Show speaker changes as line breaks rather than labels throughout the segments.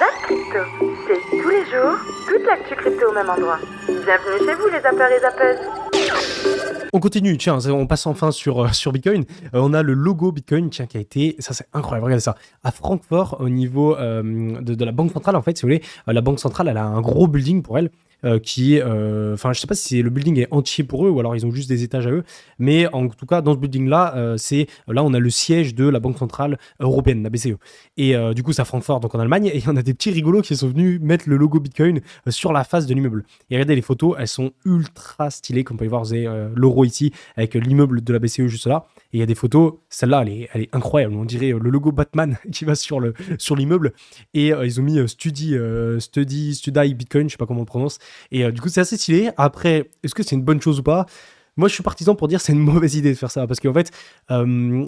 Zap Crypto, c'est tous les jours, toute l'actu crypto au même endroit. Bienvenue chez vous les zappeurs et zappeuses.
On continue, tiens, on passe enfin sur Bitcoin. On a le logo Bitcoin, tiens, qui a été, ça c'est incroyable, regardez ça, à Francfort, au niveau de la banque centrale, en fait, si vous voulez, la banque centrale, elle a un gros building pour elle, qui est, enfin, je sais pas si le building est entier pour eux, ou alors ils ont juste des étages à eux, mais en tout cas, dans ce building-là, là, on a le siège de la banque centrale européenne, la BCE. Et du coup, c'est à Francfort, donc en Allemagne, et on a des petits rigolos qui sont venus mettre le logo Bitcoin sur la face de l'immeuble. Et regardez les photos, elles sont ultra stylées, comme vous pouvez voir, vous avez l'euro ici, avec l'immeuble de la BCE juste là. Et il y a des photos, celle-là, elle est incroyable. On dirait le logo Batman qui va sur l'immeuble. Et ils ont mis Study Bitcoin, je sais pas comment on le prononce. Et du coup, c'est assez stylé. Après, est-ce que c'est une bonne chose ou pas ? Moi, je suis partisan pour dire c'est une mauvaise idée de faire ça. Parce qu'en fait,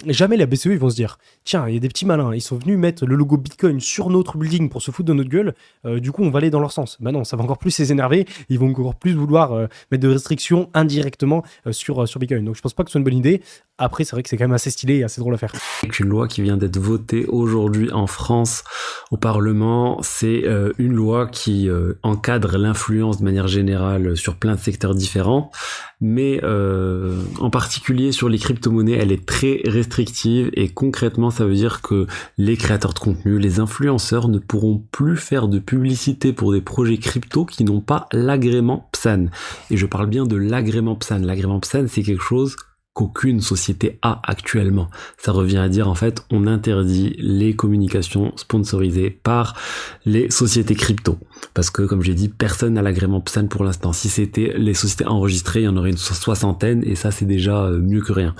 jamais la BCE, ils vont se dire tiens, il y a des petits malins, ils sont venus mettre le logo Bitcoin sur notre building pour se foutre de notre gueule. Du coup, on va aller dans leur sens. Bah non, ça va encore plus les énerver. Ils vont encore plus vouloir mettre de restrictions indirectement sur Bitcoin. Donc, je pense pas que ce soit une bonne idée. Après, c'est vrai que c'est quand même assez stylé et assez drôle à faire.
Avec une loi qui vient d'être votée aujourd'hui en France au Parlement, c'est une loi qui encadre l'influence de manière générale sur plein de secteurs différents, mais en particulier sur les crypto-monnaies, elle est très restrictive et concrètement, ça veut dire que les créateurs de contenu, les influenceurs ne pourront plus faire de publicité pour des projets crypto qui n'ont pas l'agrément PSAN. Et je parle bien de l'agrément PSAN. L'agrément PSAN, c'est quelque chose qu'aucune société a actuellement. Ça revient à dire, en fait, on interdit les communications sponsorisées par les sociétés crypto. Parce que, comme j'ai dit, personne n'a l'agrément PSAN pour l'instant. Si c'était les sociétés enregistrées, il y en aurait une soixantaine, et ça, c'est déjà mieux que rien.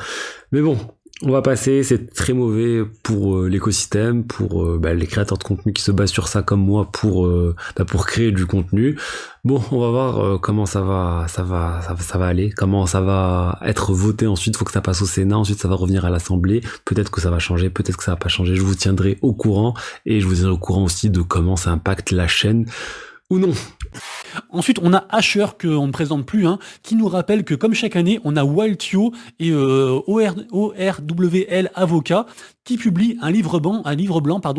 Mais bon, on va passer, c'est très mauvais pour l'écosystème, pour les créateurs de contenu qui se basent sur ça comme moi pour créer du contenu. Bon, on va voir comment ça va aller, comment ça va être voté ensuite, faut que ça passe au Sénat, ensuite ça va revenir à l'Assemblée, peut-être que ça va changer, peut-être que ça va pas changer, je vous tiendrai au courant, et je vous tiendrai au courant aussi de comment ça impacte la chaîne ou non.
Ensuite, on a Asher, qu'on ne présente plus, qui nous rappelle que comme chaque année, on a Waltio et ORWL Avocat qui publient un livre blanc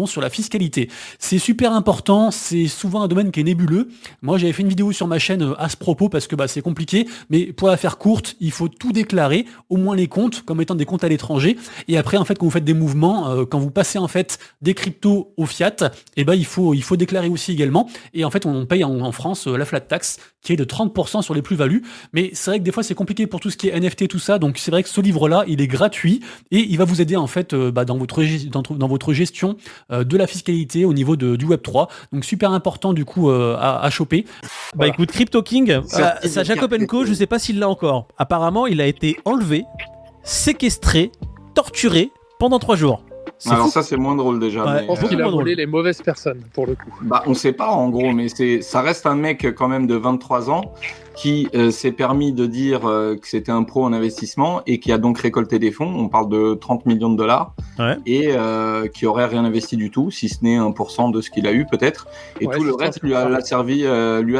sur la fiscalité. C'est super important, c'est souvent un domaine qui est nébuleux. Moi, j'avais fait une vidéo sur ma chaîne à ce propos parce que c'est compliqué, mais pour la faire courte, il faut tout déclarer, au moins les comptes, comme étant des comptes à l'étranger. Et après, en fait, quand vous faites des mouvements, quand vous passez en fait des cryptos au fiat, il faut déclarer aussi également. Et en fait, on paye en France la flat tax qui est de 30% sur les plus-values. Mais c'est vrai que des fois, c'est compliqué pour tout ce qui est NFT, tout ça. Donc, c'est vrai que ce livre-là, il est gratuit et il va vous aider en fait dans votre gestion de la fiscalité au niveau du Web3. Donc, super important du coup à choper.
Voilà. Écoute, Crypto King, ça Jacob & Co, je sais pas s'il l'a encore. Apparemment, il a été enlevé, séquestré, torturé pendant 3 jours.
Alors ça c'est moins drôle déjà.
Ouais, je pense qu'il a volé les mauvaises personnes pour le coup.
On sait pas en gros, mais ça reste un mec quand même de 23 ans qui s'est permis de dire que c'était un pro en investissement et qui a donc récolté des fonds. On parle de 30 millions de dollars et qui aurait rien investi du tout, si ce n'est 1% de ce qu'il a eu peut-être. Et tout le reste lui a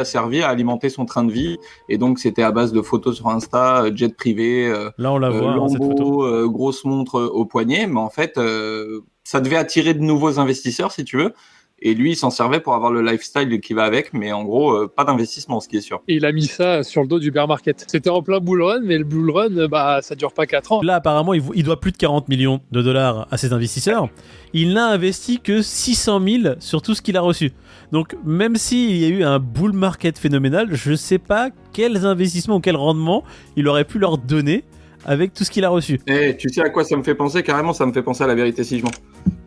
servi à alimenter son train de vie. Et donc c'était à base de photos sur Insta, jet privé,
là on la voit,
Lambo,
cette photo.
grosse montre au poignet. Mais en fait, ça devait attirer de nouveaux investisseurs si tu veux. Et lui, il s'en servait pour avoir le lifestyle qui va avec, mais en gros, pas d'investissement, ce qui est sûr.
Et il a mis ça sur le dos du bear market. C'était en plein bull run, mais le bull run, ça dure pas 4 ans.
Là, apparemment, il doit plus de 40 millions de dollars à ses investisseurs. Il n'a investi que 600 000 sur tout ce qu'il a reçu. Donc, même s'il y a eu un bull market phénoménal, je sais pas quels investissements ou quel rendement il aurait pu leur donner avec tout ce qu'il a reçu.
Et tu sais à quoi ça me fait penser ? Carrément, ça me fait penser à La Vérité si je mens.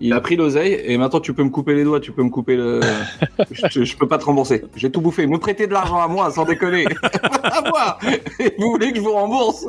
Il a pris l'oseille et maintenant tu peux me couper les doigts, tu peux me couper le... je peux pas te rembourser. J'ai tout bouffé. Me prêtez de l'argent à moi, sans déconner. À moi. Et vous voulez que je vous rembourse ?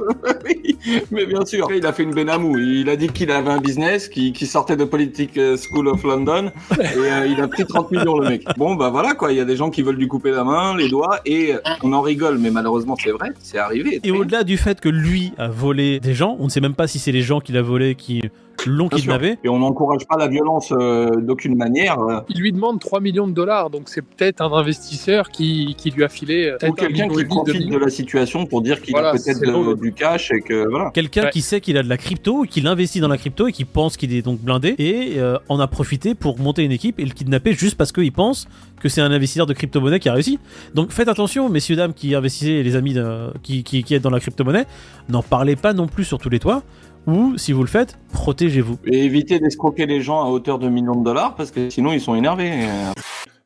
Mais bien sûr. Il a fait une benamou. Il a dit qu'il avait un business, qui sortait de Politic School of London et il a pris 30 millions le mec. Bon voilà quoi, il y a des gens qui veulent lui couper la main, les doigts et on en rigole, mais malheureusement c'est vrai, c'est arrivé.
Et au-delà du fait que lui a volé des gens, on ne sait même pas si c'est les gens qu'il a volés qui l'ont
Bien sûr.
kidnappé.
Et on n'encourage pas la violence d'aucune manière.
Il lui demande 3 millions de dollars, donc c'est peut-être un investisseur qui lui a filé
Ou quelqu'un qui profite de la situation pour dire qu'il a peut-être du cash et que voilà.
Quelqu'un qui sait qu'il a de la crypto, qu'il investit dans la crypto et qui pense qu'il est donc blindé et en a profité pour monter une équipe et le kidnapper juste parce qu'il pense que c'est un investisseur de crypto-monnaie qui a réussi. Donc faites attention, messieurs, dames qui investissez, les amis qui êtes dans la crypto-monnaie, n'en parlez pas non plus sur tous les toits, ou si vous le faites, protégez-vous.
Et évitez d'escroquer les gens à hauteur de millions de dollars parce que sinon ils sont énervés.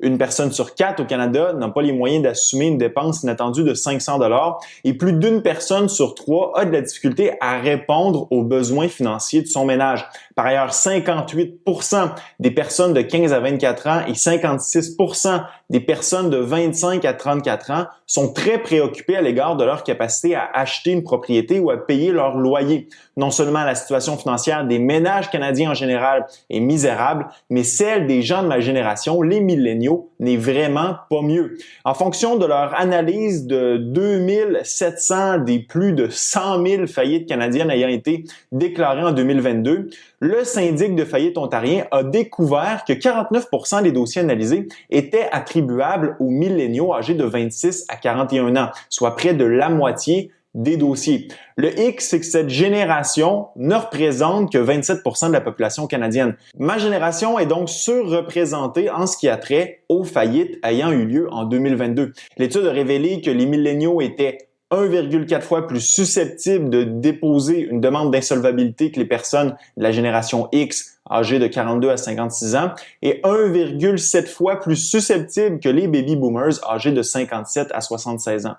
Une personne sur 4 au Canada n'a pas les moyens d'assumer une dépense inattendue de 500 $ et plus d'une personne sur 3 a de la difficulté à répondre aux besoins financiers de son ménage. Par ailleurs, 58% des personnes de 15 à 24 ans et 56% des personnes de 25 à 34 ans sont très préoccupées à l'égard de leur capacité à acheter une propriété ou à payer leur loyer. Non seulement la situation financière des ménages canadiens en général est misérable, mais celle des gens de ma génération, les milléniaux, n'est vraiment pas mieux. En fonction de leur analyse de 2700 des plus de 100 000 faillites canadiennes ayant été déclarées en 2022, le syndic de faillite ontarien a découvert que 49% des dossiers analysés étaient attribuables aux milléniaux âgés de 26 à 41 ans, soit près de la moitié des dossiers. Le hic, c'est que cette génération ne représente que 27% de la population canadienne. Ma génération est donc surreprésentée en ce qui a trait aux faillites ayant eu lieu en 2022. L'étude a révélé que les milléniaux étaient 1,4 fois plus susceptibles de déposer une demande d'insolvabilité que les personnes de la génération X âgées de 42 à 56 ans et 1,7 fois plus susceptibles que les baby boomers âgés de 57 à 76 ans.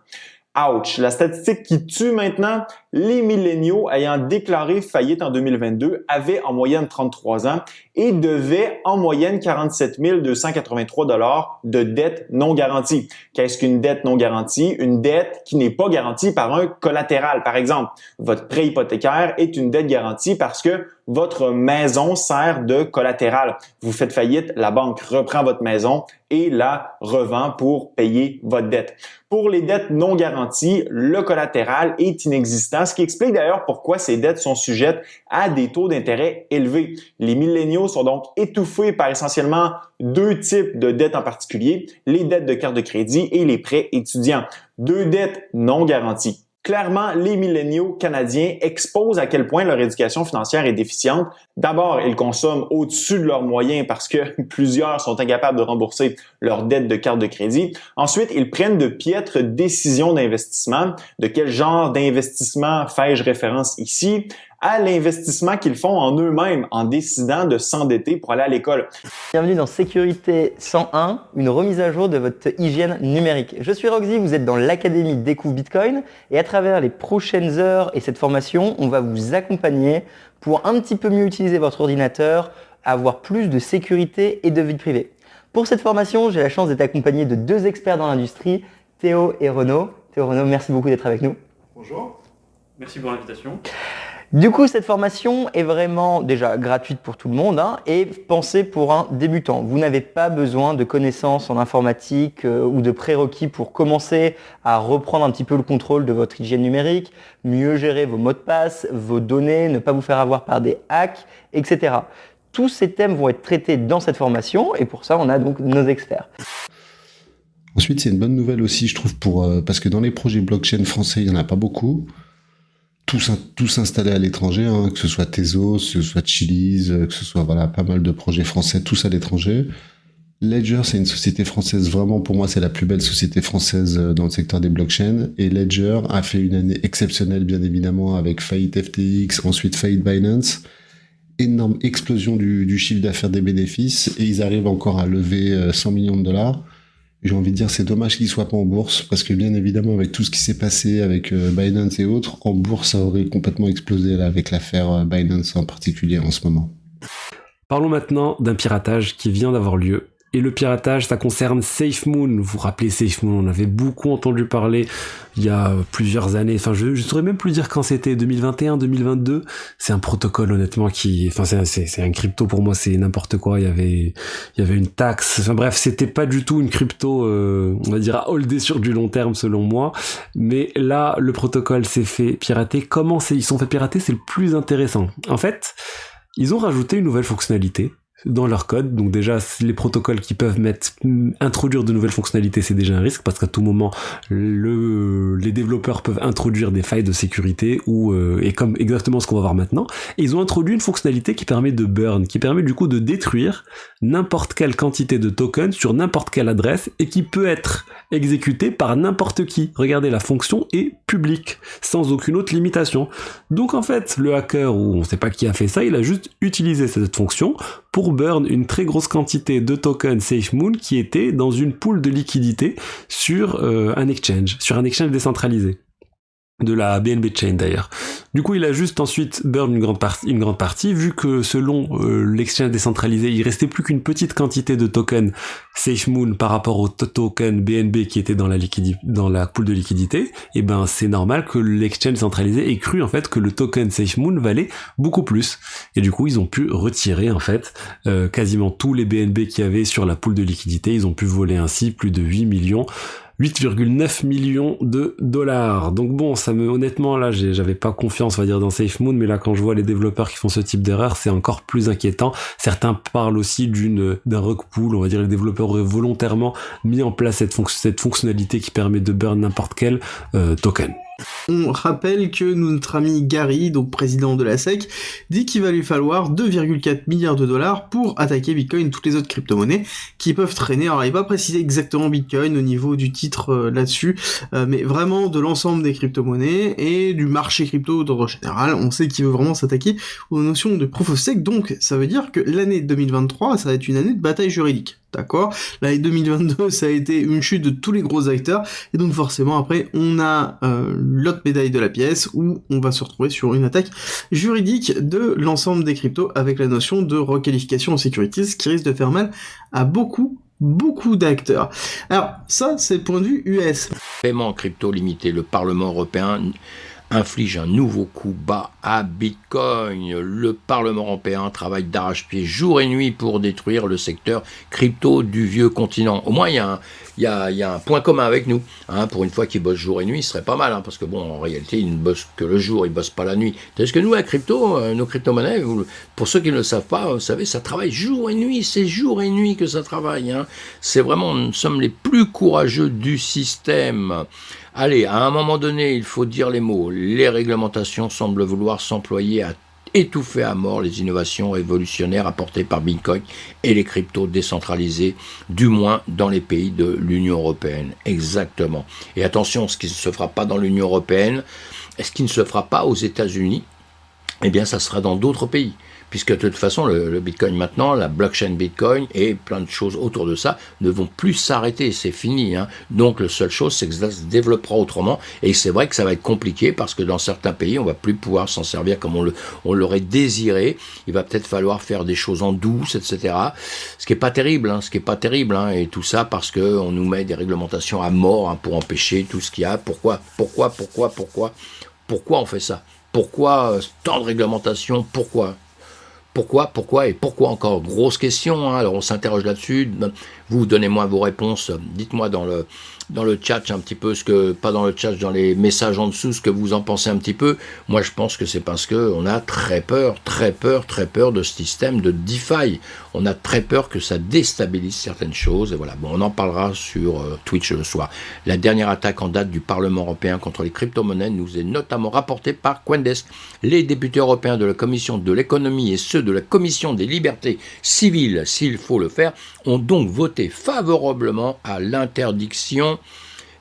Ouch! La statistique qui tue maintenant, les milléniaux ayant déclaré faillite en 2022 avaient en moyenne 33 ans et devaient en moyenne 47 283 $ de dette non garantie. Qu'est-ce qu'une dette non garantie? Une dette qui n'est pas garantie par un collatéral. Par exemple, votre prêt hypothécaire est une dette garantie parce que votre maison sert de collatéral. Vous faites faillite, la banque reprend votre maison et la revend pour payer votre dette. Pour les dettes non garanties, le collatéral est inexistant, ce qui explique d'ailleurs pourquoi ces dettes sont sujettes à des taux d'intérêt élevés. Les milléniaux sont donc étouffés par essentiellement deux types de dettes en particulier, les dettes de carte de crédit et les prêts étudiants. Deux dettes non garanties. Clairement, les milléniaux canadiens exposent à quel point leur éducation financière est déficiente. D'abord, ils consomment au-dessus de leurs moyens parce que plusieurs sont incapables de rembourser leurs dettes de carte de crédit. Ensuite, ils prennent de piètres décisions d'investissement. De quel genre d'investissement fais-je référence ici? À l'investissement qu'ils font en eux-mêmes en décidant de s'endetter pour aller à l'école.
Bienvenue dans Sécurité 101, une remise à jour de votre hygiène numérique. Je suis Roxy, vous êtes dans l'Académie Découvre Bitcoin et à travers les prochaines heures et cette formation, on va vous accompagner pour un petit peu mieux utiliser votre ordinateur, avoir plus de sécurité et de vie privée. Pour cette formation, j'ai la chance d'être accompagné de deux experts dans l'industrie, Théo et Renaud. Théo, Renaud, merci beaucoup d'être avec nous.
Bonjour. Merci pour l'invitation.
Du coup, cette formation est vraiment déjà gratuite pour tout le monde et pensée pour un débutant. Vous n'avez pas besoin de connaissances en informatique ou de prérequis pour commencer à reprendre un petit peu le contrôle de votre hygiène numérique, mieux gérer vos mots de passe, vos données, ne pas vous faire avoir par des hacks, etc. Tous ces thèmes vont être traités dans cette formation et pour ça, on a donc nos experts.
Ensuite, c'est une bonne nouvelle aussi, je trouve, parce que dans les projets blockchain français, il n'y en a pas beaucoup. Tous installés à l'étranger, que ce soit Tezos, que ce soit Chiliz, que ce soit pas mal de projets français, tous à l'étranger. Ledger, c'est une société française, vraiment pour moi c'est la plus belle société française dans le secteur des blockchains. Et Ledger a fait une année exceptionnelle bien évidemment avec faillite FTX, ensuite faillite Binance. Énorme explosion du chiffre d'affaires des bénéfices et ils arrivent encore à lever 100 millions de dollars. J'ai envie de dire, c'est dommage qu'ils soient pas en bourse, parce que bien évidemment, avec tout ce qui s'est passé avec Binance et autres, en bourse, ça aurait complètement explosé là, avec l'affaire Binance en particulier en ce moment.
Parlons maintenant d'un piratage qui vient d'avoir lieu. Et le piratage, ça concerne SafeMoon. Vous vous rappelez SafeMoon, on avait beaucoup entendu parler il y a plusieurs années. Enfin, je saurais même plus dire quand c'était, 2021, 2022. C'est un protocole, honnêtement, c'est un crypto pour moi, c'est n'importe quoi. Il y avait une taxe. Enfin bref, c'était pas du tout une crypto, on va dire, à holder sur du long terme, selon moi. Mais là, le protocole s'est fait pirater. Comment ils sont fait pirater? C'est le plus intéressant. En fait, ils ont rajouté une nouvelle fonctionnalité dans leur code. Donc déjà, les protocoles qui peuvent introduire de nouvelles fonctionnalités, c'est déjà un risque parce qu'à tout moment, les développeurs peuvent introduire des failles de sécurité et comme exactement ce qu'on va voir maintenant. Et ils ont introduit une fonctionnalité qui permet de burn, qui permet du coup de détruire n'importe quelle quantité de tokens sur n'importe quelle adresse et qui peut être exécutée par n'importe qui. Regardez, la fonction est publique, sans aucune autre limitation. Donc en fait, le hacker, ou on sait pas qui a fait ça, il a juste utilisé cette fonction pour burn une très grosse quantité de tokens SafeMoon qui était dans une pool de liquidité sur un exchange décentralisé. De la BNB Chain d'ailleurs. Du coup, il a juste ensuite burn une grande partie, vu que selon l'exchange décentralisé, il restait plus qu'une petite quantité de tokens SafeMoon par rapport au token BNB qui était dans la pool de liquidité, et ben c'est normal que l'exchange centralisé ait cru en fait que le token SafeMoon valait beaucoup plus. Et du coup, ils ont pu retirer en fait quasiment tous les BNB qu'il y avait sur la pool de liquidité. Ils ont pu voler ainsi plus de 8,9 millions de dollars. Donc bon, honnêtement, là, j'avais pas confiance, on va dire, dans SafeMoon, mais là, quand je vois les développeurs qui font ce type d'erreur, c'est encore plus inquiétant. Certains parlent aussi d'un rug pull, on va dire, les développeurs auraient volontairement mis en place cette fonctionnalité qui permet de burn n'importe quel token.
On rappelle que notre ami Gary, donc président de la SEC, dit qu'il va lui falloir 2,4 milliards de dollars pour attaquer Bitcoin et toutes les autres crypto-monnaies qui peuvent traîner. Alors il va pas préciser exactement Bitcoin au niveau du titre là-dessus, mais vraiment de l'ensemble des crypto-monnaies et du marché crypto d'ordre général. On sait qu'il veut vraiment s'attaquer aux notions de proof of stake, donc ça veut dire que l'année 2023, ça va être une année de bataille juridique. D'accord. L'année 2022, ça a été une chute de tous les gros acteurs, et donc forcément après, on a l'autre médaille de la pièce, où on va se retrouver sur une attaque juridique de l'ensemble des cryptos, avec la notion de requalification en sécurité, ce qui risque de faire mal à beaucoup d'acteurs. Alors, ça, c'est le point de vue US.
Paiement crypto limité, le Parlement européen inflige un nouveau coup bas à Bitcoin. Le Parlement européen travaille d'arrache-pied jour et nuit pour détruire le secteur crypto du vieux continent. Au moins, il y a un point commun avec nous. Pour une fois qu'ils bossent jour et nuit, ce serait pas mal, parce que bon, en réalité, ils ne bossent que le jour, ils bossent pas la nuit. Parce que nous, la crypto, nos crypto-monnaies, pour ceux qui ne le savent pas, vous savez, ça travaille jour et nuit. C'est jour et nuit que ça travaille. C'est vraiment, nous sommes les plus courageux du système. Allez, à un moment donné, il faut dire les mots. Les réglementations semblent vouloir s'employer à étouffer à mort les innovations révolutionnaires apportées par Bitcoin et les cryptos décentralisés, du moins dans les pays de l'Union européenne. Exactement. Et attention, ce qui ne se fera pas dans l'Union européenne, ce qui ne se fera pas aux États-Unis, eh bien, ça sera dans d'autres pays. Puisque de toute façon, le Bitcoin maintenant, la blockchain Bitcoin et plein de choses autour de ça ne vont plus s'arrêter, c'est fini. Donc la seule chose, c'est que ça se développera autrement. Et c'est vrai que ça va être compliqué parce que dans certains pays, on va plus pouvoir s'en servir comme on l'aurait désiré. Il va peut-être falloir faire des choses en douce, etc. Ce qui est pas terrible, et tout ça parce que on nous met des réglementations à mort pour empêcher tout ce qu'il y a. Pourquoi on fait ça? Pourquoi tant de réglementations? Pourquoi et pourquoi encore? Grosse question, alors on s'interroge là-dessus. Vous, donnez-moi vos réponses. Dites-moi dans le chat un petit peu pas dans le chat, dans les messages en dessous, ce que vous en pensez un petit peu. Moi, je pense que c'est parce que on a très peur de ce système de DeFi. On a très peur que ça déstabilise certaines choses. Et voilà, bon, on en parlera sur Twitch le soir. La dernière attaque en date du Parlement européen contre les crypto-monnaies nous est notamment rapportée par Coindesk. Les députés européens de la Commission de l'économie et ceux de la Commission des libertés civiles, s'il faut le faire, ont donc voté favorablement à l'interdiction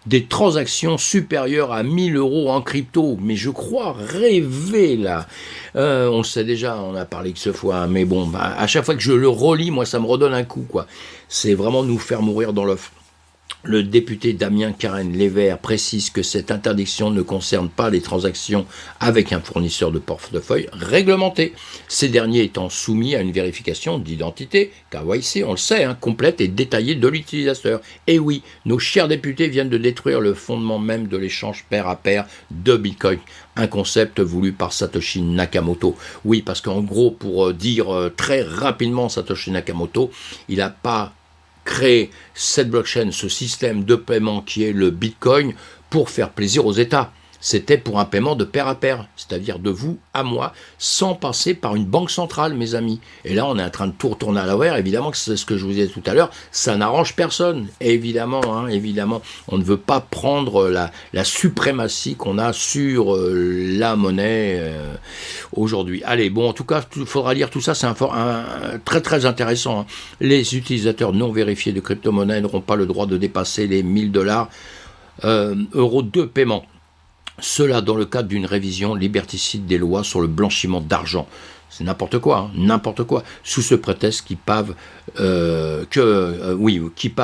des transactions supérieures à 1 000 € en crypto. Mais je crois rêver là. On le sait déjà, on a parlé que ce fois, mais bon, à chaque fois que je le relis, moi ça me redonne un coup, quoi. C'est vraiment nous faire mourir dans l'œuf. Le député Damien Carène Les Verts précise que cette interdiction ne concerne pas les transactions avec un fournisseur de portefeuille réglementé, ces derniers étant soumis à une vérification d'identité, KYC, on le sait, complète et détaillée de l'utilisateur. Et oui, nos chers députés viennent de détruire le fondement même de l'échange pair à pair de Bitcoin, un concept voulu par Satoshi Nakamoto. Oui, parce qu'en gros, pour dire très rapidement Satoshi Nakamoto, il n'a pas créer cette blockchain, ce système de paiement qui est le Bitcoin, pour faire plaisir aux États. c'était pour un paiement de pair à pair, c'est-à-dire de vous à moi, sans passer par une banque centrale, mes amis. Et là, on est en train de tout retourner à l'envers. Évidemment que c'est ce que je vous disais tout à l'heure, ça n'arrange personne. Évidemment, évidemment, on ne veut pas prendre la suprématie qu'on a sur la monnaie aujourd'hui. Allez, bon, en tout cas, il faudra lire tout ça, c'est très très intéressant. Hein. Les utilisateurs non vérifiés de crypto-monnaies n'auront pas le droit de dépasser les $1000 euros de paiement. Cela dans le cadre d'une révision liberticide des lois sur le blanchiment d'argent. C'est n'importe quoi, n'importe quoi, sous ce prétexte qui pave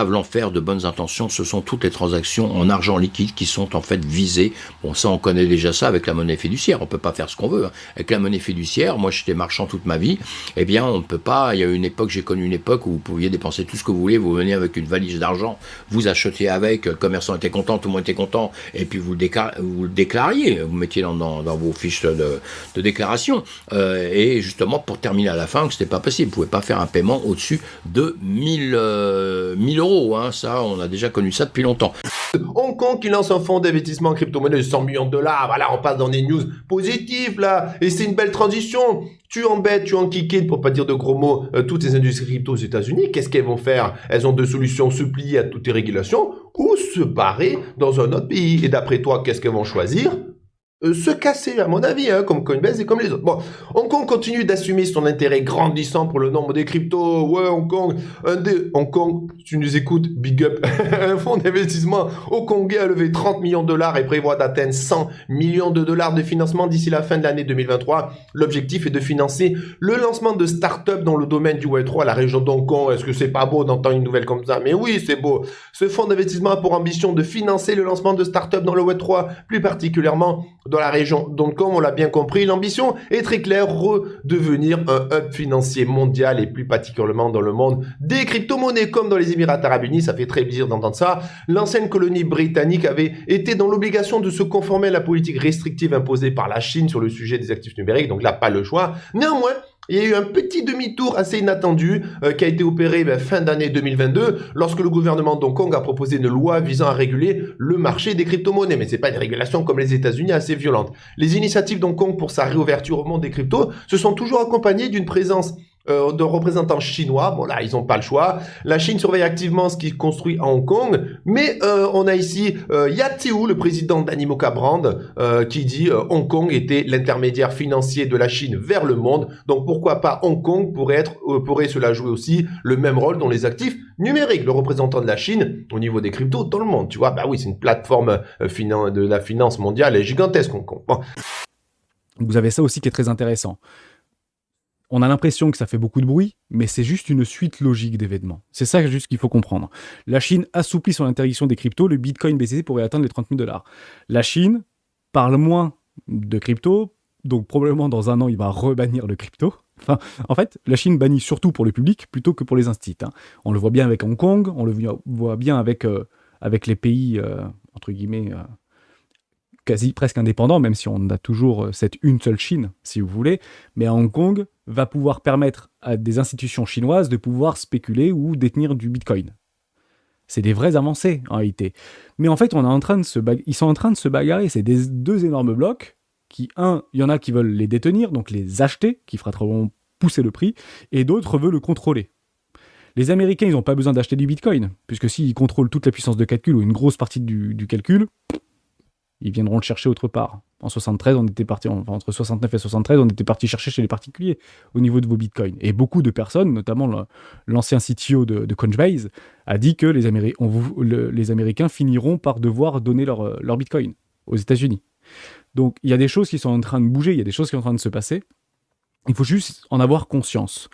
l'enfer de bonnes intentions. Ce sont toutes les transactions en argent liquide qui sont en fait visées. Bon, ça, on connaît déjà ça avec la monnaie fiduciaire. On peut pas faire ce qu'on veut. Hein. Avec la monnaie fiduciaire, moi, j'étais marchand toute ma vie. Eh bien, on ne peut pas. Il y a une époque, j'ai connu une époque où vous pouviez dépenser tout ce que vous voulez. Vous veniez avec une valise d'argent, vous achetiez avec. Le commerçant était content, tout le monde était content. Et puis vous le déclariez. Vous mettiez dans vos fiches de déclaration. Et justement, pour terminer à la fin, que c'était pas possible. Vous pouvez pas faire un paiement au-dessus de 1000 euros. Hein. Ça, on a déjà connu ça depuis longtemps.
Hong Kong qui lance un fonds d'investissement en crypto-monnaie de $100 millions. Voilà, on passe dans des news positives, là. Et c'est une belle transition. Tu embêtes, tu enquiquites, pour pas dire de gros mots, toutes les industries crypto aux États-Unis. Qu'est-ce qu'elles vont faire? Elles ont deux solutions: se plier à toutes les régulations ou se barrer dans un autre pays. Et d'après toi, qu'est-ce qu'elles vont choisir? Se casser, à mon avis, hein, comme Coinbase et comme les autres. Bon, Hong Kong continue d'assumer son intérêt grandissant pour le nombre des cryptos. Ouais, Hong Kong, si tu nous écoutes, big up. Un fonds d'investissement hongkongais a levé $30 millions et prévoit d'atteindre $100 millions de financement d'ici la fin de l'année 2023. L'objectif est de financer le lancement de start-up dans le domaine du Web3 à la région d'Hong Kong. Est-ce que c'est pas beau d'entendre une nouvelle comme ça? Mais oui, c'est beau. Ce fonds d'investissement a pour ambition de financer le lancement de start-up dans le Web3, plus particulièrement dans la région. Donc, comme on l'a bien compris, l'ambition est très claire: redevenir un hub financier mondial et plus particulièrement dans le monde des crypto-monnaies, comme dans les Émirats Arabes Unis. Ça fait très plaisir d'entendre ça. L'ancienne colonie britannique avait été dans l'obligation de se conformer à la politique restrictive imposée par la Chine sur le sujet des actifs numériques. Donc là, pas le choix. Néanmoins, il y a eu un petit demi-tour assez inattendu qui a été opéré fin d'année 2022 lorsque le gouvernement d'Hong Kong a proposé une loi visant à réguler le marché des crypto-monnaies. Mais c'est pas une régulation comme les États-Unis assez violente. Les initiatives d'Hong Kong pour sa réouverture au monde des cryptos se sont toujours accompagnées d'une présence de représentants chinois. Bon là, ils n'ont pas le choix. La Chine surveille activement ce qui est construit à Hong Kong, mais on a ici Yateo, le président d'Animoca Brand, qui dit Hong Kong était l'intermédiaire financier de la Chine vers le monde, donc pourquoi pas Hong Kong pourrait cela jouer aussi le même rôle dans les actifs numériques, le représentant de la Chine au niveau des cryptos dans le monde, tu vois. Bah oui, c'est une plateforme de la finance mondiale et gigantesque, Hong Kong. Bon.
Vous avez ça aussi qui est très intéressant. On a l'impression que ça fait beaucoup de bruit, mais c'est juste une suite logique d'événements. C'est ça juste qu'il faut comprendre. La Chine assouplit son interdiction des cryptos, le Bitcoin BTC pourrait atteindre les $30 000. La Chine parle moins de crypto, donc probablement dans un an, il va rebannir le crypto. Enfin, en fait, la Chine bannit surtout pour le public plutôt que pour les instituts. Hein. On le voit bien avec Hong Kong, on le voit bien avec les pays, entre guillemets, quasi presque indépendants, même si on a toujours cette une seule Chine, si vous voulez. Mais à Hong Kong, va pouvoir permettre à des institutions chinoises de pouvoir spéculer ou détenir du Bitcoin. C'est des vraies avancées, en réalité. Mais en fait, ils sont en train de se bagarrer. C'est deux énormes blocs qui, il y en a qui veulent les détenir, donc les acheter, qui feront pousser le prix, et d'autres veulent le contrôler. Les Américains, ils n'ont pas besoin d'acheter du Bitcoin, puisque s'ils contrôlent toute la puissance de calcul ou une grosse partie du calcul, ils viendront le chercher autre part. En 73, on était parti, entre 69 et 73, on était parti chercher chez les particuliers au niveau de vos bitcoins. Et beaucoup de personnes, notamment l'ancien CTO de Coinbase, a dit que les Américains finiront par devoir donner leur bitcoin aux États-Unis. Donc il y a des choses qui sont en train de bouger, il y a des choses qui sont en train de se passer. Il faut juste en avoir conscience.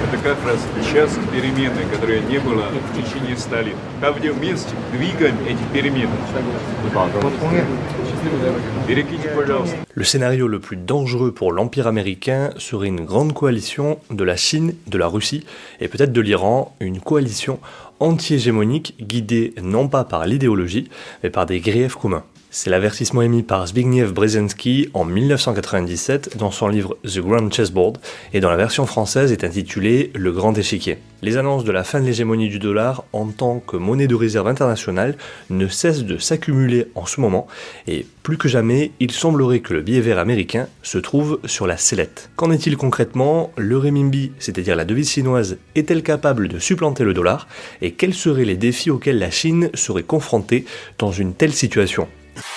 Это как раз сейчас перемены, которые не было в течение 100 лет. Когда вместе двигаем эти перемены. Перекиньте, пожалуйста.
Le scénario le plus dangereux pour l'Empire américain serait une grande coalition de la Chine, de la Russie et peut-être de l'Iran, une coalition anti-hégémonique guidée non pas par l'idéologie, mais par des griefs communs. C'est l'avertissement émis par Zbigniew Brzezinski en 1997 dans son livre The Grand Chessboard et dans la version française est intitulé Le Grand Échiquier. Les annonces de la fin de l'hégémonie du dollar en tant que monnaie de réserve internationale ne cessent de s'accumuler en ce moment et plus que jamais, il semblerait que le billet vert américain se trouve sur la sellette. Qu'en est-il concrètement? Le renminbi, c'est-à-dire la devise chinoise, est-elle capable de supplanter le dollar? Et quels seraient les défis auxquels la Chine serait confrontée dans une telle situation?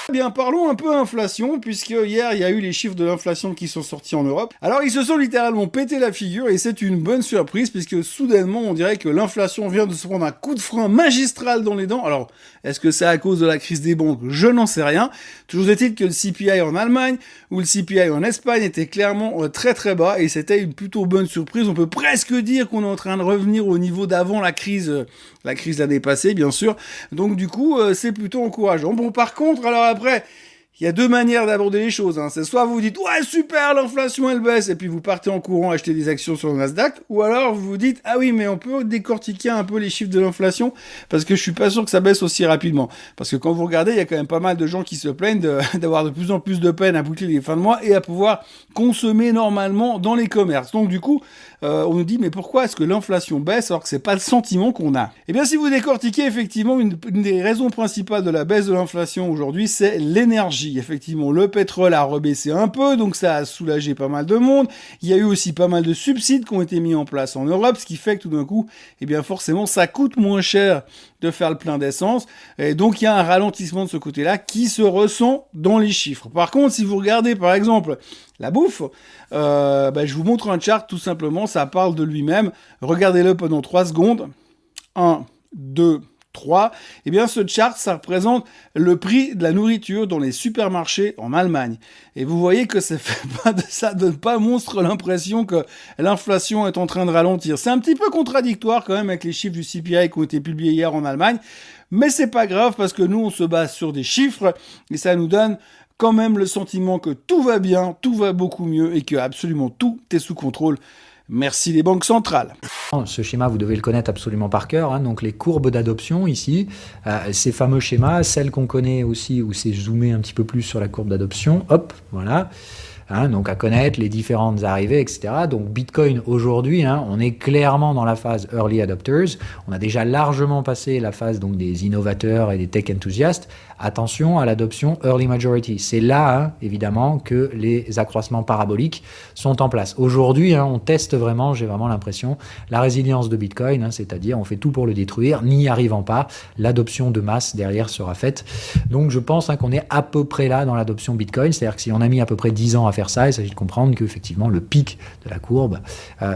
Eh bien, parlons un peu inflation, puisque hier, il y a eu les chiffres de l'inflation qui sont sortis en Europe. Alors, ils se sont littéralement pété la figure, et c'est une bonne surprise, puisque soudainement, on dirait que l'inflation vient de se prendre un coup de frein magistral dans les dents. Alors, est-ce que c'est à cause de la crise des banques? Je n'en sais rien. Toujours est-il que le CPI en Allemagne, ou le CPI en Espagne était clairement très très bas, et c'était une plutôt bonne surprise. On peut presque dire qu'on est en train de revenir au niveau d'avant la crise l'année passée, bien sûr. Donc, du coup, c'est plutôt encourageant. Bon, par contre, alors après, il y a deux manières d'aborder les choses. C'est soit vous dites « Ouais, super, l'inflation, elle baisse », et puis vous partez en courant acheter des actions sur le Nasdaq, ou alors vous vous dites « Ah oui, mais on peut décortiquer un peu les chiffres de l'inflation, parce que je suis pas sûr que ça baisse aussi rapidement. » Parce que quand vous regardez, il y a quand même pas mal de gens qui se plaignent d'avoir de plus en plus de peine à boucler les fins de mois et à pouvoir consommer normalement dans les commerces. Donc du coup, on nous dit « Mais pourquoi est-ce que l'inflation baisse alors que c'est pas le sentiment qu'on a ?» Eh bien, si vous décortiquez, effectivement, une des raisons principales de la baisse de l'inflation aujourd'hui, c'est l'énergie. Effectivement, le pétrole a rebaissé un peu, donc ça a soulagé pas mal de monde. Il y a eu aussi pas mal de subsides qui ont été mis en place en Europe, ce qui fait que tout d'un coup, eh bien forcément, ça coûte moins cher de faire le plein d'essence. Et donc, il y a un ralentissement de ce côté-là qui se ressent dans les chiffres. Par contre, si vous regardez, par exemple, la bouffe, je vous montre un chart, tout simplement, ça parle de lui-même. Regardez-le pendant 3 secondes. 1, 2, 3. Eh bien, ce chart, ça représente le prix de la nourriture dans les supermarchés en Allemagne. Et vous voyez que ça donne pas monstre l'impression que l'inflation est en train de ralentir. C'est un petit peu contradictoire quand même avec les chiffres du CPI qui ont été publiés hier en Allemagne. Mais c'est pas grave parce que nous, on se base sur des chiffres et ça nous donne quand même le sentiment que tout va bien, tout va beaucoup mieux et que absolument tout est sous contrôle. Merci les banques centrales.
Ce schéma, vous devez le connaître absolument par cœur. Donc les courbes d'adoption ici, ces fameux schémas, celles qu'on connaît aussi, où c'est zoomé un petit peu plus sur la courbe d'adoption. Hop, voilà. Donc à connaître les différentes arrivées, etc. Donc Bitcoin aujourd'hui, on est clairement dans la phase early adopters. On a déjà largement passé la phase donc des innovateurs et des tech enthousiastes. Attention à l'adoption early majority. C'est là, évidemment, que les accroissements paraboliques sont en place. Aujourd'hui, on teste vraiment, j'ai vraiment l'impression, la résilience de Bitcoin, c'est-à-dire on fait tout pour le détruire, n'y arrivant pas, l'adoption de masse derrière sera faite. Donc je pense qu'on est à peu près là dans l'adoption Bitcoin, c'est-à-dire que si on a mis à peu près 10 ans à faire ça, il s'agit de comprendre qu'effectivement le pic de la courbe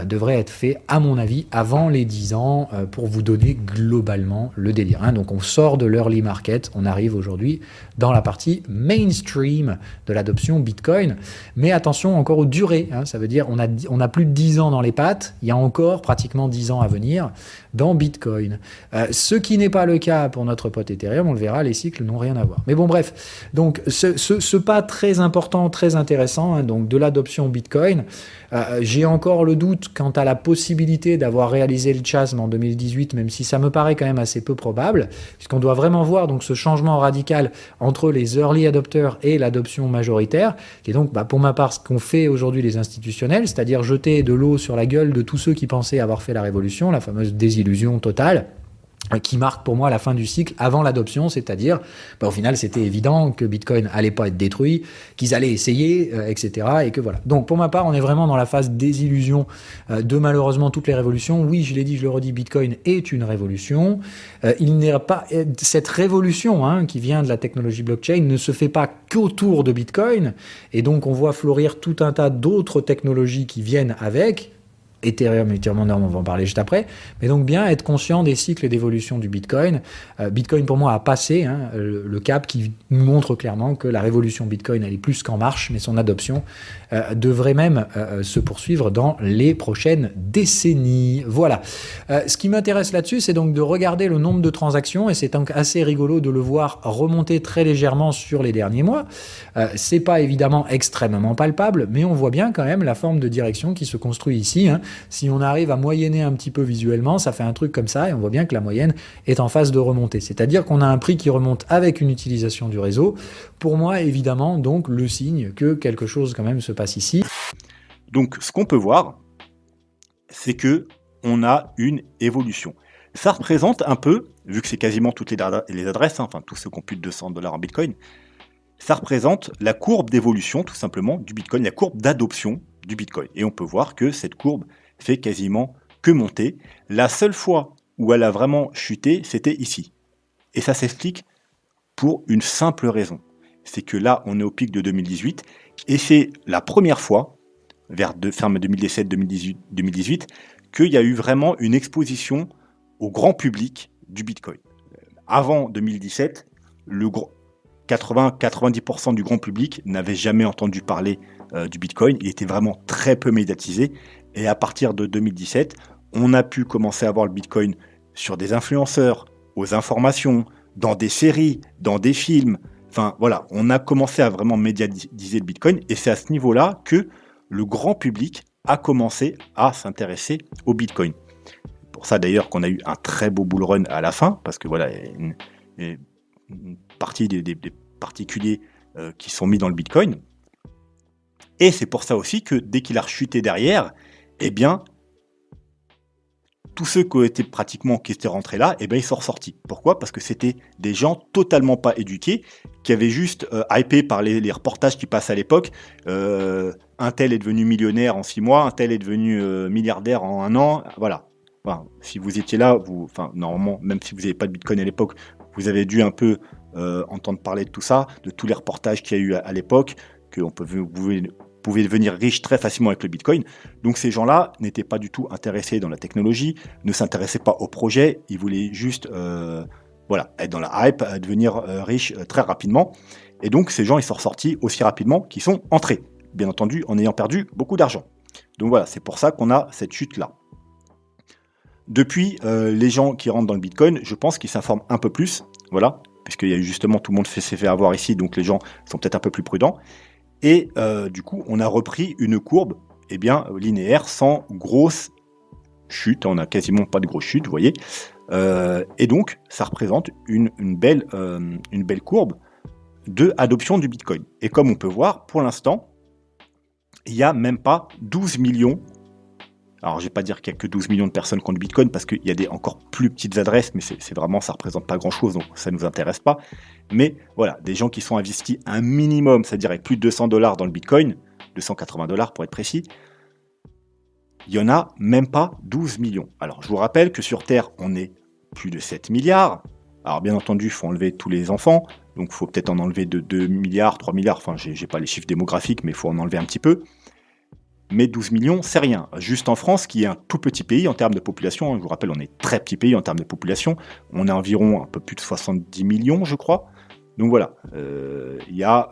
devrait être fait, à mon avis, avant les 10 ans pour vous donner globalement le délire. Donc on sort de l'early market, on arrive aujourd'hui dans la partie mainstream de l'adoption Bitcoin. Mais attention encore aux durées. Ça veut dire on a plus de 10 ans dans les pattes, il y a encore pratiquement 10 ans à venir dans Bitcoin. Ce qui n'est pas le cas pour notre pote Ethereum, on le verra, les cycles n'ont rien à voir. Mais bon, bref. Donc ce pas très important, très intéressant, donc de l'adoption Bitcoin, j'ai encore le doute quant à la possibilité d'avoir réalisé le chasm en 2018, même si ça me paraît quand même assez peu probable, puisqu'on doit vraiment voir donc ce changement radical entre les early adopters et l'adoption majoritaire, qui est donc pour ma part ce qu'ont fait aujourd'hui les institutionnels, c'est-à-dire jeter de l'eau sur la gueule de tous ceux qui pensaient avoir fait la révolution, la fameuse désillusion totale, qui marque pour moi la fin du cycle avant l'adoption, c'est-à-dire au final c'était évident que Bitcoin allait pas être détruit, qu'ils allaient essayer, etc. et que voilà. Donc pour ma part on est vraiment dans la phase désillusion de malheureusement toutes les révolutions. Oui, je l'ai dit, je le redis, Bitcoin est une révolution. Il n'est pas cette révolution qui vient de la technologie blockchain ne se fait pas qu'autour de Bitcoin, et donc on voit fleurir tout un tas d'autres technologies qui viennent avec. Ethereum, on va en parler juste après, mais donc bien être conscient des cycles d'évolution du Bitcoin. Bitcoin pour moi a passé le cap qui nous montre clairement que la révolution Bitcoin elle est plus qu'en marche, mais son adoption devrait même se poursuivre dans les prochaines décennies. Voilà. Ce qui m'intéresse là-dessus, c'est donc de regarder le nombre de transactions, et c'est donc assez rigolo de le voir remonter très légèrement sur les derniers mois. C'est pas évidemment extrêmement palpable, mais on voit bien quand même la forme de direction qui se construit ici. Si on arrive à moyenner un petit peu visuellement, ça fait un truc comme ça et on voit bien que la moyenne est en phase de remontée. C'est-à-dire qu'on a un prix qui remonte avec une utilisation du réseau. Pour moi, évidemment, donc le signe que quelque chose quand même se passe ici.
Donc ce qu'on peut voir, c'est que on a une évolution. Ça représente un peu, vu que c'est quasiment toutes les adresses, hein, enfin tous ceux qui ont plus de $200 en Bitcoin, ça représente la courbe d'évolution tout simplement du Bitcoin, la courbe d'adoption du Bitcoin. Et on peut voir que cette courbe fait quasiment que monter. La seule fois où elle a vraiment chuté, c'était ici. Et ça s'explique pour une simple raison. C'est que là, on est au pic de 2018, et c'est la première fois, vers fin 2017-2018, qu'il y a eu vraiment une exposition au grand public du Bitcoin. Avant 2017, 90% du grand public n'avait jamais entendu parler du Bitcoin. Il était vraiment très peu médiatisé. Et à partir de 2017, on a pu commencer à voir le Bitcoin sur des influenceurs, aux informations, dans des séries, dans des films. Enfin voilà, on a commencé à vraiment médiatiser le Bitcoin. Et c'est à ce niveau-là que le grand public a commencé à s'intéresser au Bitcoin. Pour ça d'ailleurs qu'on a eu un très beau bull run à la fin, parce que voilà, une partie des particuliers qui sont mis dans le Bitcoin. Et c'est pour ça aussi que dès qu'il a rechuté derrière, eh bien, tous ceux qui étaient rentrés là, eh bien, ils sont ressortis. Pourquoi ? Parce que c'était des gens totalement pas éduqués, qui avaient juste hypé par les reportages qui passent à l'époque. Un tel est devenu millionnaire en 6 mois, un tel est devenu milliardaire en 1 an. Voilà. Enfin, si vous étiez là, normalement, même si vous n'avez pas de Bitcoin à l'époque, vous avez dû un peu entendre parler de tout ça, de tous les reportages qu'il y a eu à l'époque, que vous pouvez devenir riche très facilement avec le Bitcoin. Donc ces gens-là n'étaient pas du tout intéressés dans la technologie, ne s'intéressaient pas au projet, ils voulaient juste être dans la hype, devenir riches très rapidement. Et donc ces gens, ils sont ressortis aussi rapidement qu'ils sont entrés, bien entendu en ayant perdu beaucoup d'argent. Donc voilà, c'est pour ça qu'on a cette chute-là. Depuis, les gens qui rentrent dans le Bitcoin, je pense qu'ils s'informent un peu plus, voilà, puisqu'il y a eu justement tout le monde s'est fait avoir ici, donc les gens sont peut-être un peu plus prudents. Et du coup, on a repris une courbe linéaire, sans grosse chute. On n'a quasiment pas de grosse chute, vous voyez. Et donc, ça représente une belle courbe de adoption du Bitcoin. Et comme on peut voir, pour l'instant, il n'y a même pas 12 millions. Alors, je ne vais pas dire qu'il n'y a que 12 millions de personnes qui ont du Bitcoin, parce qu'il y a des encore plus petites adresses, mais c'est vraiment, ça ne représente pas grand-chose, donc ça ne nous intéresse pas. Mais voilà, des gens qui sont investis un minimum, c'est-à-dire avec plus de $200 dans le Bitcoin, $280 pour être précis, il n'y en a même pas 12 millions. Alors, je vous rappelle que sur Terre, on est plus de 7 milliards. Alors, bien entendu, il faut enlever tous les enfants, donc il faut peut-être en enlever de 2 milliards, 3 milliards, enfin, je n'ai pas les chiffres démographiques, mais il faut en enlever un petit peu. Mais 12 millions, c'est rien. Juste en France, qui est un tout petit pays en termes de population, je vous rappelle, on est très petit pays en termes de population, on a environ un peu plus de 70 millions, je crois. Donc voilà, il y a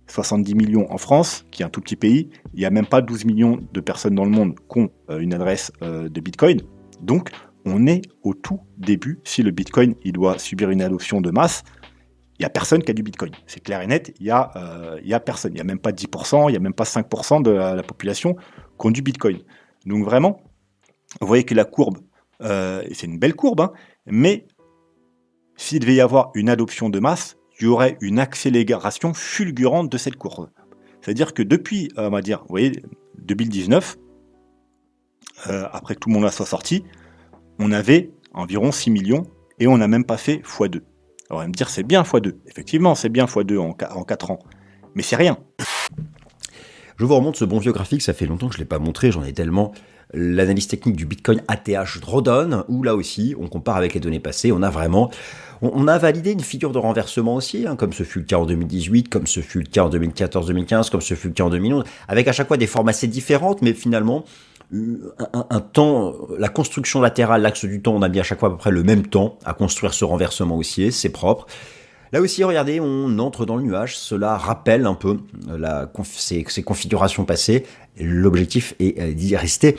70 millions en France, qui est un tout petit pays. Il n'y a même pas 12 millions de personnes dans le monde qui ont une adresse de Bitcoin. Donc, on est au tout début. Si le Bitcoin il doit subir une adoption de masse, il n'y a personne qui a du Bitcoin. C'est clair et net, il y a personne. Il n'y a même pas 10%, il n'y a même pas 5% de la population qui ont du Bitcoin. Donc vraiment, vous voyez que la courbe, c'est une belle courbe, hein, mais s'il devait y avoir une adoption de masse, il y aurait une accélération fulgurante de cette courbe. C'est-à-dire que depuis, on va dire, vous voyez, 2019, après que tout le monde soit sorti, on avait environ 6 millions et on n'a même pas fait x2. Alors, on va me dire, c'est bien x2. Effectivement, c'est bien x2 en 4 ans. Mais c'est rien.
Je vous remonte ce bon vieux graphique, ça fait longtemps que je ne l'ai pas montré, j'en ai tellement. L'analyse technique du Bitcoin ATH Drawdown, où là aussi, on compare avec les données passées, on a validé une figure de renversement aussi, hein, comme ce fut le cas en 2018, comme ce fut le cas en 2014-2015, comme ce fut le cas en 2011, avec à chaque fois des formes assez différentes, mais finalement, un temps, la construction latérale, l'axe du temps, on a mis à chaque fois à peu près le même temps à construire ce renversement haussier, c'est propre. Là aussi, regardez, on entre dans le nuage, cela rappelle un peu ces configurations passées, L'objectif est d'y rester.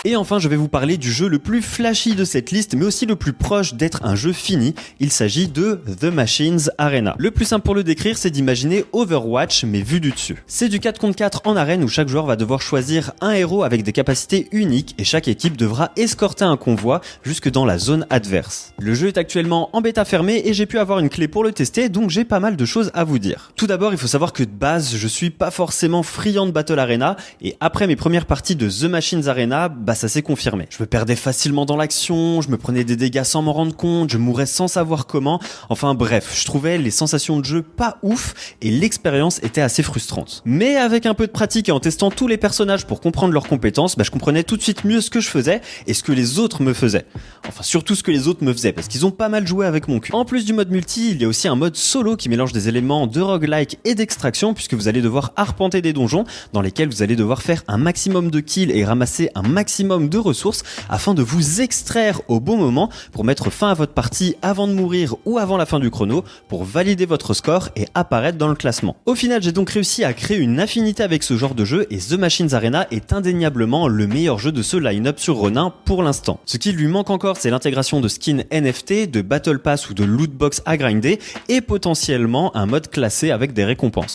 Et enfin, je vais vous parler du jeu le plus flashy de cette liste, mais aussi le plus proche d'être un jeu fini. Il s'agit de The Machines Arena. Le plus simple pour le décrire, c'est d'imaginer Overwatch, mais vu du dessus. C'est du 4 contre 4 en arène où chaque joueur va devoir choisir un héros avec des capacités uniques et chaque équipe devra escorter un convoi jusque dans la zone adverse. Le jeu est actuellement en bêta fermée et j'ai pu avoir une clé pour le tester, donc j'ai pas mal de choses à vous dire. Tout d'abord, il faut savoir que de base, je suis pas forcément friand de Battle Arena et après mes premières parties de The Machines Arena, ça s'est confirmé. Je me perdais facilement dans l'action, je me prenais des dégâts sans m'en rendre compte, je mourais sans savoir comment. Enfin bref, je trouvais les sensations de jeu pas ouf et l'expérience était assez frustrante. Mais avec un peu de pratique et en testant tous les personnages pour comprendre leurs compétences, je comprenais tout de suite mieux ce que je faisais et ce que les autres me faisaient. Enfin surtout ce que les autres me faisaient parce qu'ils ont pas mal joué avec mon cul. En plus du mode multi, il y a aussi un mode solo qui mélange des éléments de roguelike et d'extraction puisque vous allez devoir arpenter des donjons dans lesquels vous allez devoir faire un maximum de kills et ramasser un maximum de ressources afin de vous extraire au bon moment pour mettre fin à votre partie avant de mourir ou avant la fin du chrono pour valider votre score et apparaître dans le classement. Au final, j'ai donc réussi à créer une affinité avec ce genre de jeu et The Machines Arena est indéniablement le meilleur jeu de ce line-up sur Ronin pour l'instant. Ce qui lui manque encore, c'est l'intégration de skins NFT, de Battle Pass ou de loot box à grinder et potentiellement un mode classé avec des récompenses.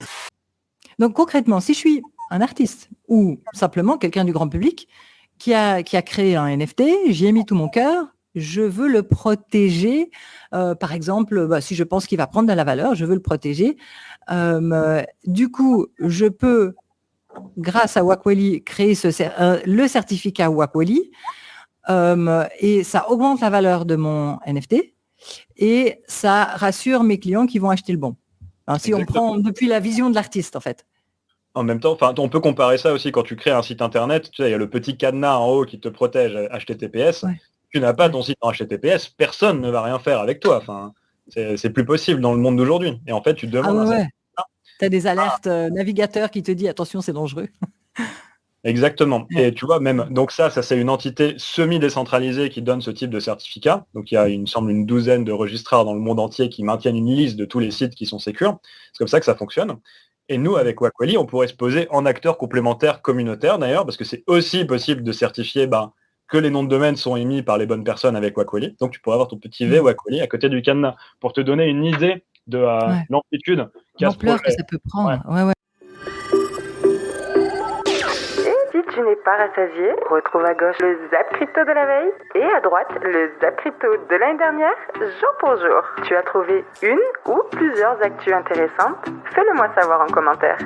Donc concrètement, si je suis un artiste ou simplement quelqu'un du grand public qui a créé un NFT, j'y ai mis tout mon cœur, je veux le protéger. Par exemple, si je pense qu'il va prendre de la valeur, je veux le protéger. Du coup, je peux, grâce à Wakweli, créer le certificat Wakweli et ça augmente la valeur de mon NFT et ça rassure mes clients qui vont acheter le bon. Si on prend depuis la vision de l'artiste, en fait.
En même temps, on peut comparer ça aussi quand tu crées un site internet. Tu sais, il y a le petit cadenas en haut qui te protège HTTPS. Ouais. Tu n'as pas ton site en HTTPS, personne ne va rien faire avec toi. Enfin, c'est plus possible dans le monde d'aujourd'hui. Et en fait, tu demandes.
Tu as des alertes navigateurs qui te disent attention, c'est dangereux.
Exactement. Et tu vois, même donc ça c'est une entité semi-décentralisée qui donne ce type de certificat. Donc il y a, il me semble, une douzaine de registrars dans le monde entier qui maintiennent une liste de tous les sites qui sont sécures. C'est comme ça que ça fonctionne. Et nous, avec Wakweli, on pourrait se poser en acteur complémentaire communautaire d'ailleurs, parce que c'est aussi possible de certifier que les noms de domaine sont émis par les bonnes personnes avec Wakweli. Donc tu pourrais avoir ton petit V Wakweli à côté du cadenas pour te donner une idée de l'amplitude qu'a ce projet.
Que ça peut prendre. Ouais.
Si tu n'es pas rassasié, retrouve à gauche le Zap Crypto de la veille et à droite le Zap Crypto de l'année dernière, jour pour jour. Tu as trouvé une ou plusieurs actus intéressantes? Fais-le moi savoir en commentaire.